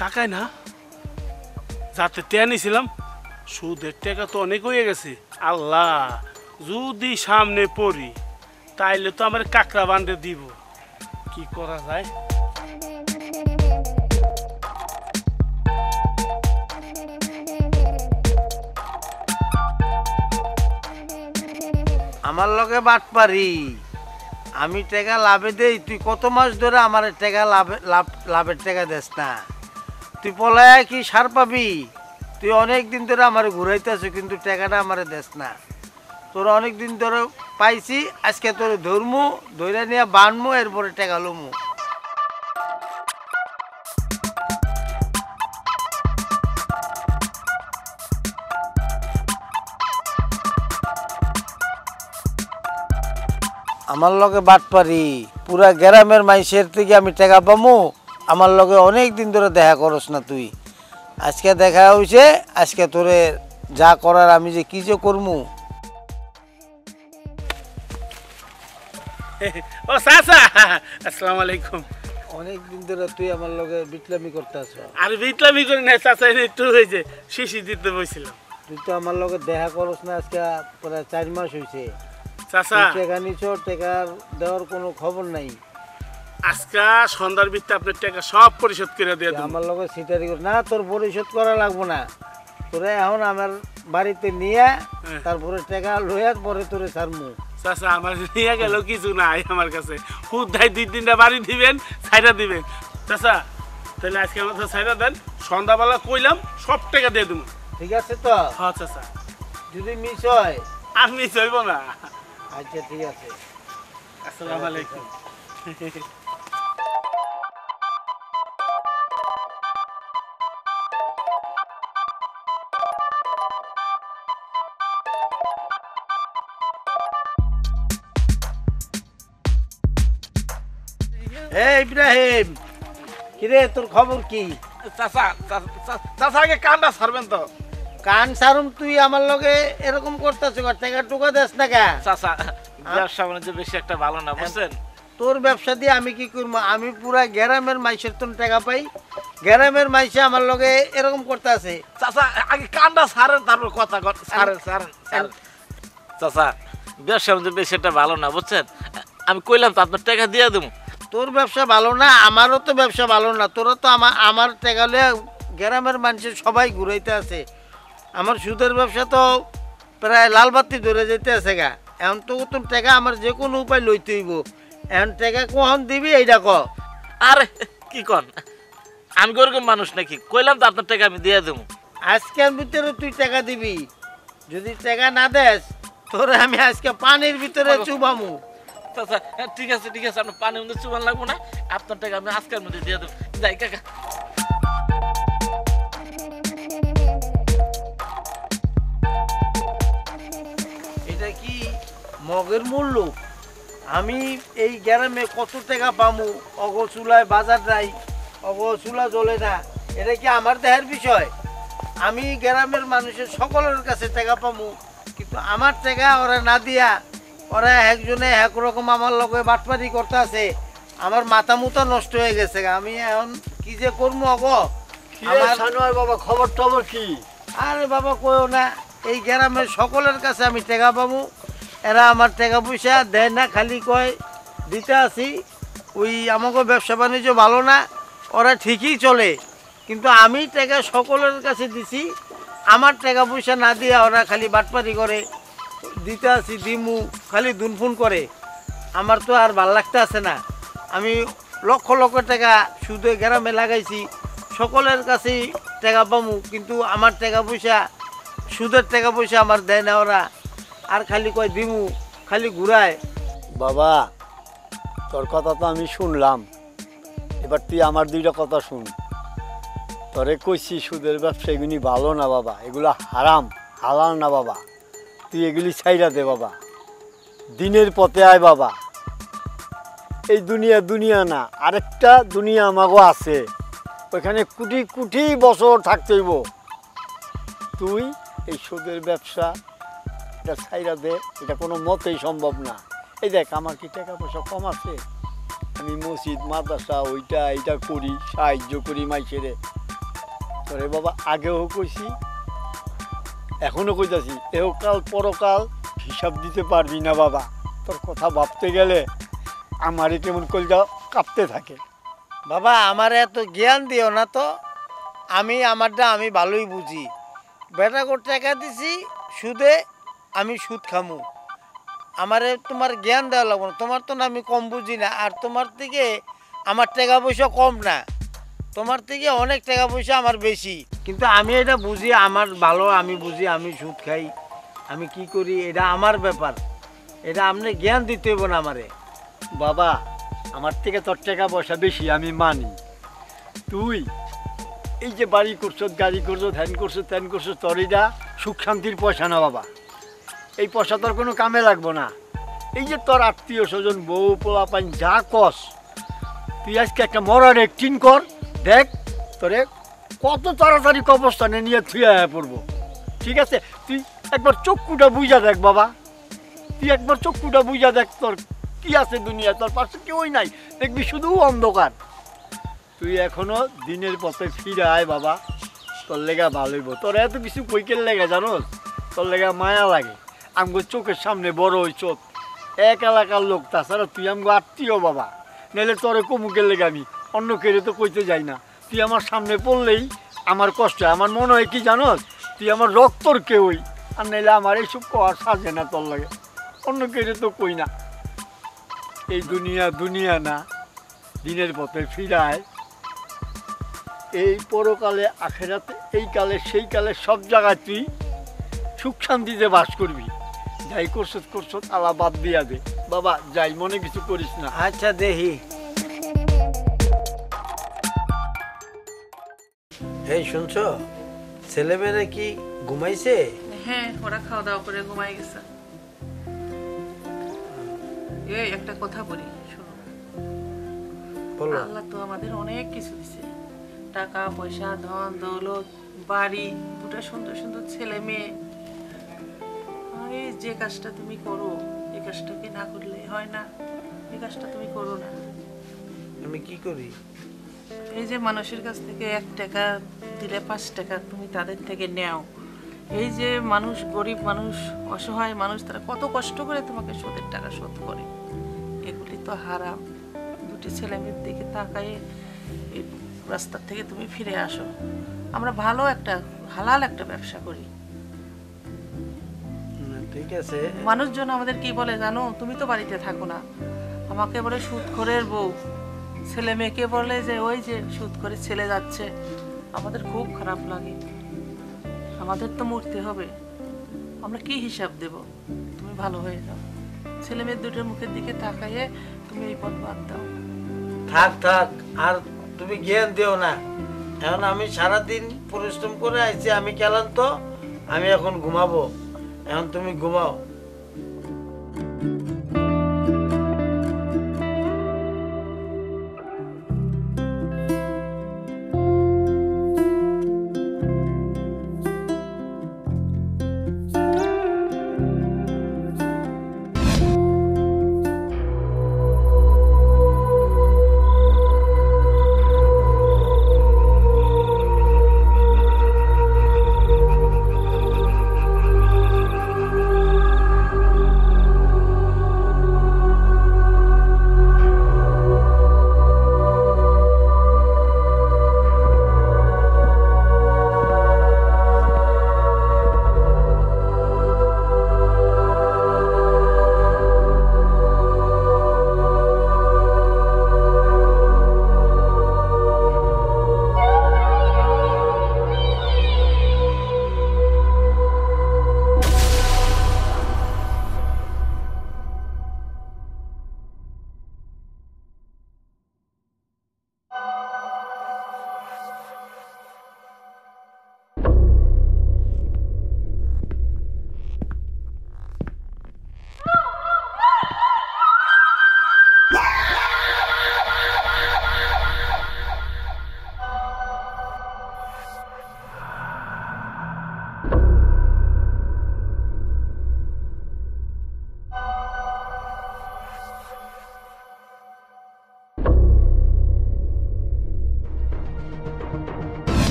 কাকাই না যাতে টেয়া নিছিলাম সুদের টাকা তো অনেক হয়ে গেছে। আল্লাহ, যদি সামনে পড়ি তাইলে তো আমার কাকড়া বান্ধে দিব। কি করা যায়? আমার লগে বাট পারি, আমি টাকা লাভে দেই, তুই কত মাস ধরে আমার টাকা লাভের টাকা দেস না? তুই পলায় কি সার পাবি? তুই অনেক দিন ধরে আমার ঘুরাইতেছ কিন্তু টাকাটা আমার দেস না। তোর অনেক দিন ধরে পাইছি, আজকে তোর ধরমু, ধরে নিয়ে বানমু, এরপরে টাকা লমু। আমার লগে বাট পারি, পুরা গ্রামের মাইসের থেকে আমি টাকা পামু। আমার লগে অনেক দিন ধরে দেখা করস না তুই, আজকে দেখা হয়েছে। আজকে তোরে যা করার আমি যে কি যে করমু। ও চাচা, আসসালামু আলাইকুম। অনেক দিন ধরে তুই আমার লগে বিটলামি করতে আছ। আর বিটলামি করি না চাচা, একটু হয়েছে শিশি দিতে বসছিলাম। তুই তো আমার লগে দেখা করস না, আজকে প্রায় 4 মাস হয়েছে। চাচা টাকা নিছ, টাকা দেওয়ার কোনো খবর নাই। আজকে সন্ধ্যার ভিতরে আপনার টাকা সব পরিশোধ করে দিয়ে দেব। আমার লগে সিটারি কর না, তোর পরিশোধ করা লাগবো না। তোরে এখন আমার বাড়িতে নিয়ে তারপরে টাকা লইয়া পরে তোরে ছাড়মু। চাচা আমার নিয়ে গেল কিছু নাই আমার কাছে, হুদাই 2-3টা বাড়ি দিবেন, ছাইরা দিবেন। চাচা তাহলে আজকে আমার ছাইরা দেন, সন্ধ্যাবেলা কইলাম সব টাকা দিয়ে দেবো। ঠিক আছে তো? হ্যাঁ চাচা। যদি মিস হয়? আর মিস হইব না। আচ্ছা ঠিক আছে। আসসালামু আলাইকুম। ইব্রাহিম, কিরে তোর খবর কি? চাচা চাচা আগে কানটা ছাড়বেন তো। কান সারুম? তুই আমার লগে এরকম করতেছ, টাকা টুকা দেস না কে? চাচা ব্যবসা বাণিজ্য বেশি একটা ভালো না, বুঝছেন? তোর ব্যবসা দিয়ে আমি কি করবো? আমি পুরা গ্রামের মাইসের তো টাকা পাই, গ্রামের মাইসে আমার লগে এরকম করতে আছে। চাচা আগে কানটা ছাড়েন, তারপর কথা ছাড়েন। চাচা ব্যবসা বাণিজ্য বেশি একটা ভালো না, বুঝছেন? আমি কইলাম তো আপনার টাকা দিয়ে দেবো। তোর ব্যবসা ভালো না, আমারও তো ব্যবসা ভালো না। তোরা তো আমার টাকা লিয়ে গ্রামের মানুষের সবাই ঘুরাইতে আছে। আমার সুদের ব্যবসা তো প্রায় লাল বাতি ধরে যেতে আছে গা। এখন তো তোর টাকা আমার যে কোনো উপায় লইতে হইব। এখন টাকা কখন দিবি এইটা ক। আরে কি কন, আমি ওরকম মানুষ নাকি? কইলাম তো আপনার টাকা আমি দিয়ে দেবো। আজকের ভিতরে তুই টাকা দিবি, যদি টাকা না দেস তোরে আমি আজকে পানির ভিতরে চুবামু। চাচা ঠিক আছে ঠিক আছে, আপনার পানির মধ্যে চুবান লাগবো না, আপনার টাকা আমি আজকের মধ্যে দিয়ে দেবো। যাই কাকা। এটা কি মগের মূল্য? আমি এই গ্রামে কত টাকা পামু, অগ চুলায় বাজার নাই, অগ চুলা জ্বলে না, এটা কি আমার দেহের বিষয়? আমি গ্রামের মানুষের সকলের কাছে টাকা পামু, কিন্তু আমার টাকা ওরা না দিয়া ওরা একজনে একরকম আমার লগে বাটপারি করতে আছে। আমার মাথা মুতা নষ্ট হয়ে গেছে। আমি এখন কি যে করবো অগ? বাবা খবর টবর কি? আরে বাবা কইও না, এই গ্রামের সকলের কাছে আমি টাকা পাবো। এরা আমার টাকা পয়সা দেয় না, খালি কয় দিতে আসি। ওই আমাকে ব্যবসা বাণিজ্য ভালো না, ওরা ঠিকই চলে, কিন্তু আমি টাকা সকলের কাছে দিছি। আমার টাকা পয়সা না দিয়ে ওরা খালি বাটপারি করে, দিতে আসি দিমু, খালি দুনফুন করে। আমার তো আর ভাল লাগতে আছে না। আমি লক্ষ লক্ষ টাকা সুদে গ্রামে লাগাইছি, সকলের কাছেই টাকা পামু, কিন্তু আমার টাকা পয়সা, সুদের টাকা পয়সা আমার দেয় না ওরা। আর খালি কয় দিমু, খালি ঘুরায়। বাবা, তোর কথা তো আমি শুনলাম, এবার তুই আমার দুইটা কথা শুন। তোরে কইছি সুদের ব্যবসা এগুলি ভালো না বাবা, এগুলো হারাম, হালাল না বাবা। তুই এগুলি ছাইরা দে বাবা, দিনের পথে আয় বাবা। এই দুনিয়া দুনিয়া না, আরেকটা দুনিয়া আমাগো আছে, ওইখানে কোটি কোটি বছর থাকতে হইব। তুই এই সুদের ব্যবসা এটা ছাইরা দে, এটা কোনো মতেই সম্ভব না। এই দেখ আমার কি টাকা পয়সা কম আছে, আমি মসজিদ মাদ্রাসা ওইটা এইটা করি, সাহায্য করি মাইসেরে। তোরে বাবা আগেও কইছি, এখনও কইতাছি, এহকাল পরকাল হিসাব দিতে পারবি না বাবা। তোর কথা ভাবতে গেলে আমারই কেমন কলজা কাঁপতে থাকে। বাবা আমার এত জ্ঞান দিও না তো, আমি আমারটা আমি ভালোই বুঝি। বেটা করে টাকা দিছি সুদে, আমি সুদ খামু। আমারে তোমার জ্ঞান দেওয়া লাগবে না, তোমার তো না আমি কম বুঝি না, আর তোমার থেকে আমার টাকা পয়সা কম না, তোমার থেকে অনেক টাকা পয়সা আমার বেশি। কিন্তু আমি এটা বুঝি, আমার ভালো আমি বুঝি, আমি সুদ খাই, আমি কি করি এটা আমার ব্যাপার, এটা আপনি জ্ঞান দিতে হইব না আমারে। বাবা আমার থেকে তোর টাকা পয়সা বেশি আমি মানি। তুই এই যে বাড়ি করছো, গাড়ি করছো, ধ্যান করছো, ত্যান করছো, তোর এটা সুখ শান্তির পয়সা না বাবা। এই পয়সা তোর কোনো কামে লাগবো না। এই যে তোর আত্মীয় স্বজন বউ পোলা পাইন যা কস, তুই আজকে একটা মরার একটিন কর, দেখ তোরে কত তাড়াতাড়ি কবরস্থানে নিয়ে থুয়ে পড়বো। ঠিক আছে, তুই একবার চক্ষুটা বুঝা দেখ বাবা, তুই একবার চক্ষুটা বুঝা দেখ, তোর কি আছে দুনিয়া, তোর পাশে কেউই নাই, দেখবি শুধু অন্ধকার। তুই এখনো দিনের পথে ফিরে আয় বাবা, তোর লেগা ভালো হইব। তোর এত কিছু কইকের লেগে জানোস, তোর লেগা মায়া লাগে। আমগো চোখের সামনে বড় ওই চোখ, এক এলাকার লোক, তাছাড়া তুই আমগো আত্মীয় বাবা। নাহলে তোরে কমুকের লেগে আমি অন্য কেড়ে তো কইতে যাই না। তুই আমার সামনে পড়লেই আমার কষ্ট হয়, আমার মনে হয় কি জানোস, তুই আমার রক্তর কেউই। আর নাইলে আমার এইসব কর সাজে না তোর লাগে, অন্য কেড়ে তো কই না। এই দুনিয়া দুনিয়া না, দিনের পথে ফিরায়। এই পরকালে আখেরাতে, এই কালে সেই কালে সব জায়গায় তুই সুখ শান্তিতে বাস করবি। যাই করছত করছত আলা বাদ দিয়া দে বাবা, যাই মনে কিছু করিস না। আচ্ছা দেখি। এই শুনছো, ছেলেমেয়েরা কি ঘুমাইছে? হ্যাঁ, ওরা খাওয়া দাওয়া করে ঘুমাই গেছে। এই একটা কথা বলি, শোনো। বলো। আল্লাহ তো আমাদের অনেক কিছু দিছে, টাকা পয়সা, ধন দৌলত, বাড়ি, দুটো সুন্দর সুন্দর ছেলে মেয়ে। আর এই যে কাজটা তুমি করো, এই কাজটা কি না করলে হয় না? এই কাজটা তুমি করো না। আমি কি করি? এই যে মানুষের কাছ থেকে 1 টাকা দিলে 5 টাকা তুমি তাদের থেকে নেও। এই যে মানুষ, গরিব মানুষ, অসহায় মানুষ, তারা কত কষ্ট করে তোমাকে সুদের টাকা শোধ করে, এগুলি তো হারাম। দুটি ছেলে মেয়ের দিকে তাকায় এই রাস্তার থেকে তুমি ফিরে আসো। আমরা ভালো একটা হালাল একটা ব্যবসা করি। ঠিক আছে। মানুষজন আমাদের কি বলে জানো? তুমি তো বাড়িতে থাকো না, আমাকে বলে সুদখোরের বউ। ছেলে মেয়েকে বলে যে ওই যে সুদ করে ছেলে যাচ্ছে। আমাদের খুব খারাপ লাগে। আমাদের তো মরতে হবে, আমরা কি হিসাব দেব? তুমি ভালো হয়ে যাও, ছেলে মেয়ের দুটোর মুখের দিকে তাকাইয়ে তুমি এই পথ বাদ দাও। থাক থাক, আর তুমি জ্ঞান দিও না। এখন আমি সারাদিন পরিশ্রম করে আইছি, আমি ক্লান্ত, আমি এখন ঘুমাবো। এখন তুমি ঘুমাও।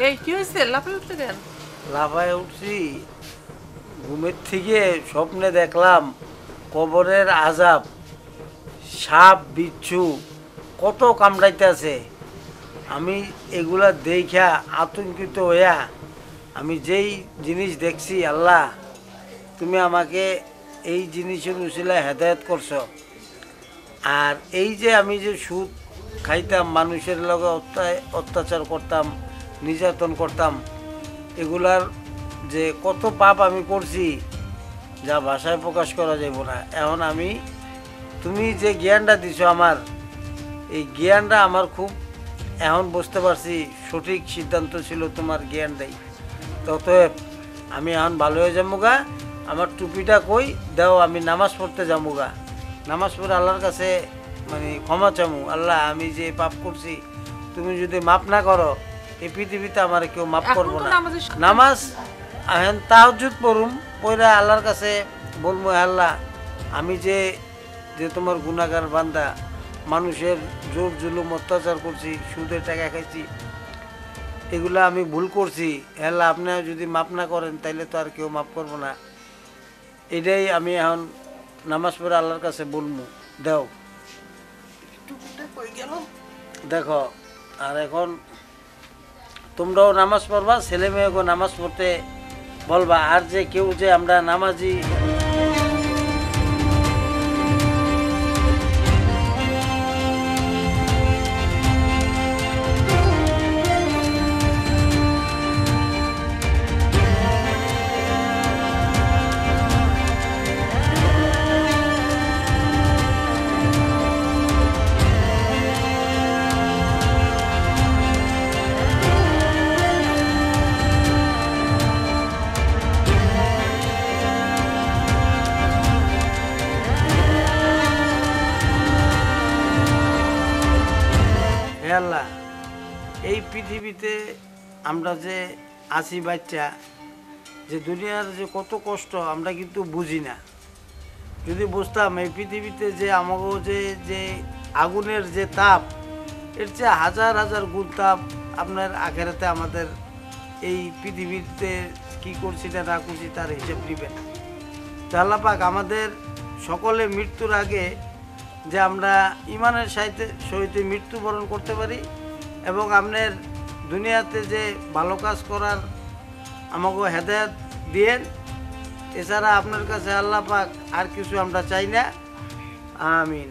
এই কি হয়েছে, লাফিয়ে উঠতে কেন? লাফায় উঠছি, ঘুমের থেকে স্বপ্নে দেখলাম কবরের আযাব, সাপ বিচ্ছু কত কামড়াইতেছে। আমি এগুলা দেখা আতঙ্কিত হইয়া আমি যেই জিনিস দেখছি, আল্লাহ তুমি আমাকে এই জিনিসের উসিলায় হেদায়েত করছো। আর এই যে আমি যে সুদ খাইতাম, মানুষের লগে অত্যাচার করতাম, নির্যাতন করতাম, এগুলার যে কত পাপ আমি করছি যা ভাষায় প্রকাশ করা যাব না। এখন আমি, তুমি যে জ্ঞানটা দিছো আমার, এই জ্ঞানটা আমার খুব এখন বুঝতে পারছি সঠিক সিদ্ধান্ত ছিল তোমার জ্ঞানটাই। ততএব আমি এখন ভালো হয়ে যাবো গা। আমার টুপিটা কই দাও, আমি নামাজ পড়তে যাবো গা। নামাজ পড়ে আল্লাহর কাছে মানে ক্ষমা চামু, আল্লাহ আমি যে পাপ করছি তুমি যদি মাফ না করো, এই পৃথিবীতে আমার কেউ মাফ এখন করবো তো না। নামাজের সময়। নামাজ এখন তাহাজ্জুদ পড়ুম, পড়া আল্লাহর কাছে বলবো, আল্লাহ আমি যে যে তোমার গুনাহগার বান্দা, মানুষের জোর জুলুম অত্যাচার করছি, সুদের টাকা খাইছি, এগুলো আমি ভুল করছি, আল্লাহ আপনি যদি মাফ না করেন তাইলে তো আর কেউ মাফ করবো না। এটাই আমি এখন নামাজ পড়ে আল্লাহর কাছে বলবো, দাও টুপিটা কই গেল? দেখো। আর এখন তোমরাও নামাজ পড়বা, ছেলে মেয়েকে নামাজ পড়তে বলবা। আর যে কেউ যে আমরা নামাজি হে আল্লাহ, এই পৃথিবীতে আমরা যে আছি বাচ্চা, যে দুনিয়ার যে কত কষ্ট আমরা কিন্তু বুঝি না। যদি বুঝতাম এই পৃথিবীতে যে আমাকে যে যে আগুনের যে তাপ, এর চেয়ে হাজার হাজার গুণ তাপ আপনার আখেরাতে আমাদের এই পৃথিবীতে কি করছি না না করছি তার হিসেব নেবেন। তো আল্লাহ পাক আমাদের সকলে মৃত্যুর আগে যে আমরা ইমানের সহিত মৃত্যুবরণ করতে পারি, এবং আপনার দুনিয়াতে যে ভালো কাজ করার আমাকে হেদায়েত দিয়েন। এছাড়া আপনার কাছে আল্লাহ পাক আর কিছু আমরা চাই না। আমিন।